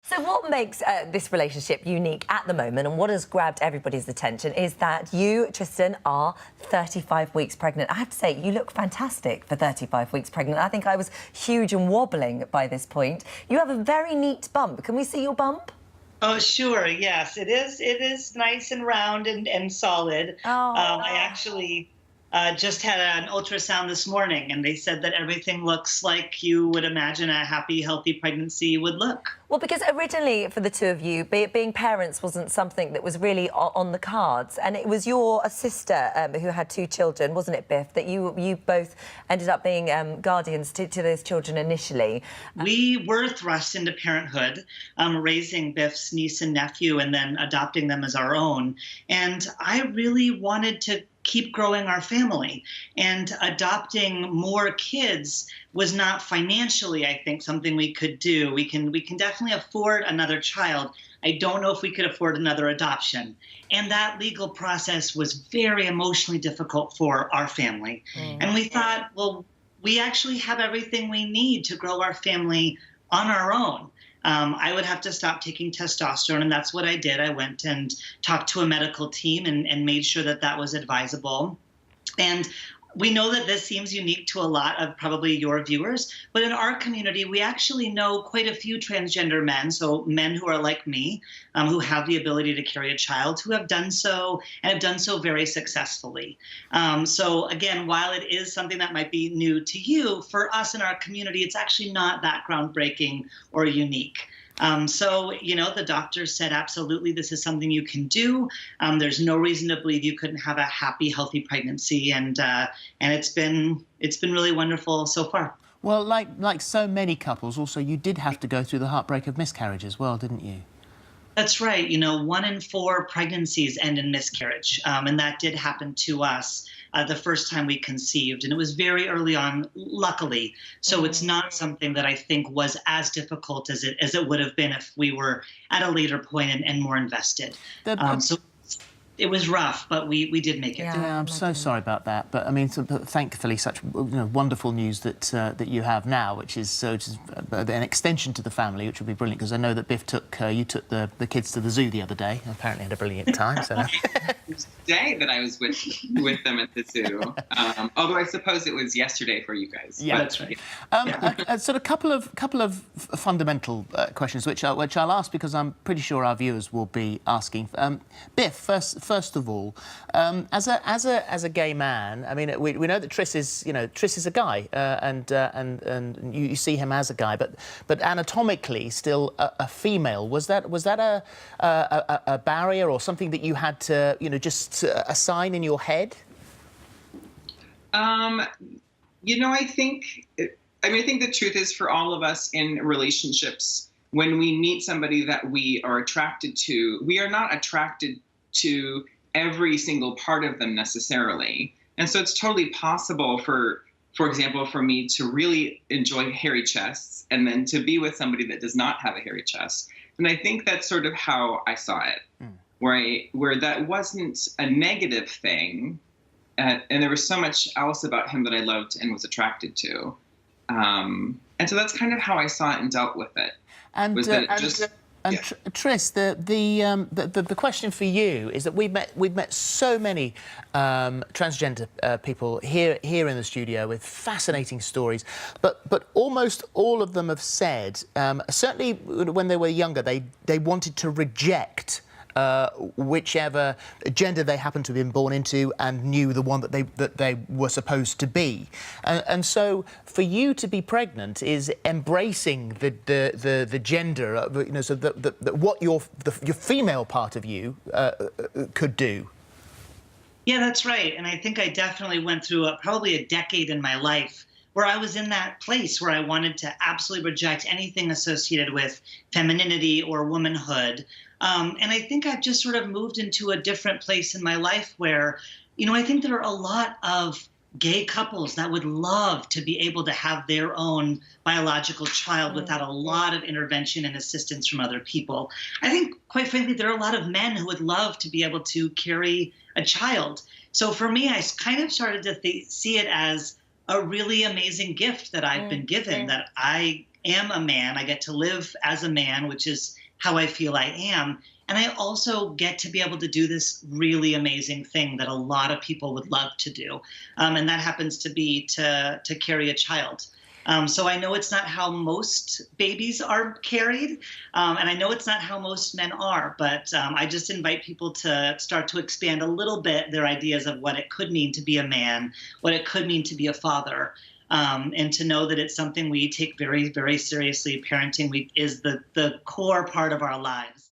So what makes this relationship unique at the moment, and what has grabbed everybody's attention, is that you, Tristan, are 35 weeks pregnant. I have to say, you look fantastic for 35 weeks pregnant. I think I was huge and wobbling by this point. You have a very neat bump. Can we see your bump? Oh, sure. Yes, it is. It is nice and round and solid. Oh. I actually just had an ultrasound this morning, and they said that everything looks like you would imagine a happy, healthy pregnancy would look. Well, because originally for the two of you, being parents wasn't something that was really on the cards, and it was your sister who had two children, wasn't it, Biff, that you both ended up being guardians to those children initially. We were thrust into parenthood, raising Biff's niece and nephew and then adopting them as our own. And I really wanted to keep growing our family, and adopting more kids was not financially, I think, something we could do. We can definitely afford another child. I don't know if we could afford another adoption. And that legal process was very emotionally difficult for our family. And we thought, well, we actually have everything we need to grow our family on our own. I would have to stop taking testosterone, and that's what I did. I went and talked to a medical team and made sure that that was advisable. And we know that this seems unique to a lot of probably your viewers, but in our community, we actually know quite a few transgender men, so men who are like me, who have the ability to carry a child, who have done so and have done so very successfully. So again, while it is something that might be new to you, for us in our community, it's actually not that groundbreaking or unique. So, you know, the doctor said, absolutely, this is something you can do. There's no reason to believe you couldn't have a happy, healthy pregnancy. And it's been really wonderful so far. Well, like so many couples, also, you did have to go through the heartbreak of miscarriage as well, didn't you? That's right. You know, 1 in 4 pregnancies end in miscarriage. And that did happen to us the first time we conceived. And it was very early on, luckily. So it's not something that I think was as difficult as it would have been if we were at a later point and more invested. So it was rough, but we did make it. Yeah, I'm so sorry about that. But I mean, thankfully, such wonderful news that you have now, which is an extension to the family, which would be brilliant. Because I know that Biff you took the kids to the zoo the other day. Apparently, had a brilliant time. So it was today that I was with them at the zoo. Although I suppose it was yesterday for you guys. Yeah, that's right. Sort of couple of fundamental questions, which I'll ask because I'm pretty sure our viewers will be asking. Biff, first of all, as a gay man, I mean, we know that Tris is a guy, and you see him as a guy, but anatomically still a female. Was that a barrier or something that you had to just assign in your head? You know, I think the truth is, for all of us in relationships, when we meet somebody that we are attracted to, we are not attracted to every single part of them necessarily. And so it's totally possible for example, for me to really enjoy hairy chests and then to be with somebody that does not have a hairy chest. And I think that's sort of how I saw it, where that wasn't a negative thing. And there was so much else about him that I loved and was attracted to. And so that's kind of how I saw it and dealt with it. Tris, the question for you is that we've met so many transgender people here in the studio with fascinating stories, but almost all of them have said, certainly when they were younger, they wanted to reject whichever gender they happened to have been born into and knew the one that they were supposed to be. And so for you to be pregnant is embracing the gender, so that what your female part of you could do. Yeah, that's right. And I think I definitely went through probably a decade in my life where I was in that place where I wanted to absolutely reject anything associated with femininity or womanhood. And I think I've just sort of moved into a different place in my life where, I think there are a lot of gay couples that would love to be able to have their own biological child without a lot of intervention and assistance from other people. I think, quite frankly, there are a lot of men who would love to be able to carry a child. So for me, I kind of started to see it as a really amazing gift that I've been given, that I am a man. I get to live as a man, which is how I feel I am. And I also get to be able to do this really amazing thing that a lot of people would love to do. And that happens to be to carry a child. So I know it's not how most babies are carried, and I know it's not how most men are, but I just invite people to start to expand a little bit their ideas of what it could mean to be a man, what it could mean to be a father, and to know that it's something we take very, very seriously. Parenting is the core part of our lives.